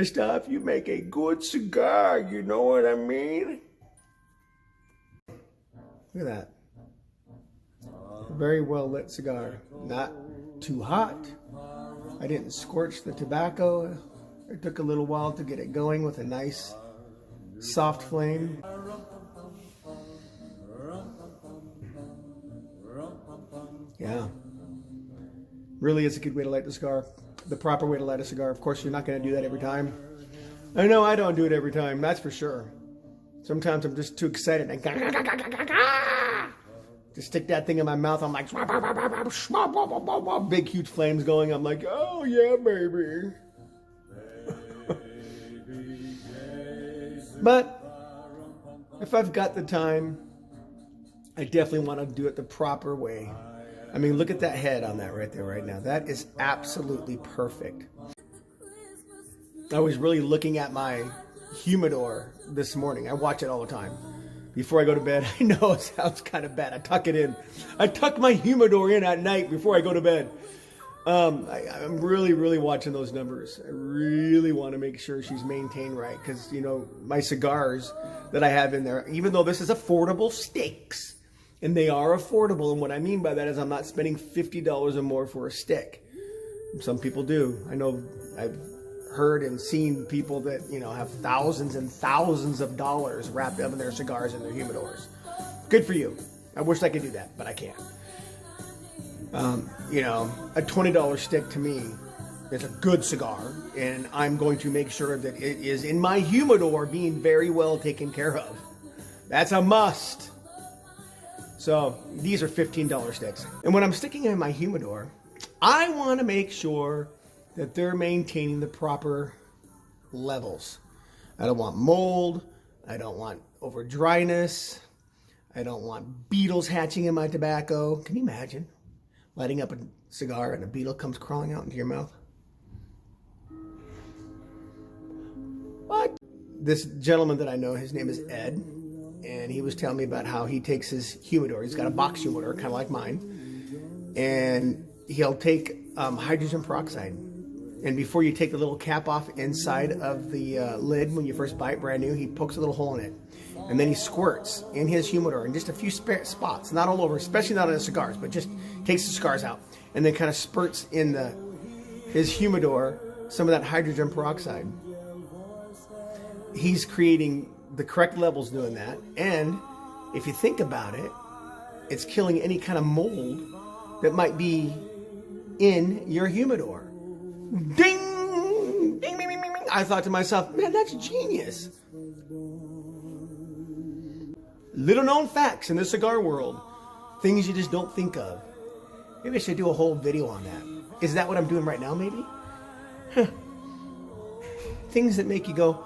Christoph, you make a good cigar, you know what I mean? Look at that. Very well lit cigar. Not too hot. I didn't scorch the tobacco. It took a little while to get it going with a nice soft flame. Yeah. Really is a good way to light the cigar. The proper way to light a cigar. Of course, you're not going to do that every time. I know I don't do it every time, that's for sure. Sometimes I'm just too excited. To stick that thing in my mouth, I'm like, big, huge flames going. I'm like, oh yeah, baby. But if I've got the time, I definitely want to do it the proper way. I mean, look at that head on that right there right now. That is absolutely perfect. I was really looking at my humidor this morning. I watch it all the time. Before I go to bed, I know it sounds kind of bad. I tuck it in. I tuck my humidor in at night before I go to bed. I'm really watching those numbers. I really want to make sure she's maintained right because, you know, my cigars that I have in there, even though this is affordable sticks, and they are affordable, and what I mean by that is I'm not spending $50 or more for a stick. Some people do. I know I've heard and seen people that, you know, have thousands and thousands of dollars wrapped up in their cigars and their humidors. Good for you. I wish I could do that, but I can't. You know, a $20 stick to me is a good cigar, and I'm going to make sure that it is in my humidor being very well taken care of. That's a must. So these are $15 sticks. And when I'm sticking in my humidor, I want to make sure that they're maintaining the proper levels. I don't want mold. I don't want over dryness. I don't want beetles hatching in my tobacco. Can you imagine lighting up a cigar and a beetle comes crawling out into your mouth? What? This gentleman that I know, his name is Ed, and he was telling me about how he takes his humidor. He's got a box humidor, kind of like mine, and he'll take hydrogen peroxide. And before you take the little cap off inside of the lid, when you first buy it brand new, he pokes a little hole in it. And then he squirts in his humidor in just a few spots, not all over, especially not on the cigars, but just takes the cigars out. And then kind of spurts in his humidor some of that hydrogen peroxide. He's creating the correct levels doing that. And if you think about it, it's killing any kind of mold that might be in your humidor. Ding! Ding, ding, ding, ding. I thought to myself, man, that's genius. Little known facts in the cigar world. Things you just don't think of. Maybe I should do a whole video on that. Is that what I'm doing right now, maybe? Huh. Things that make you go,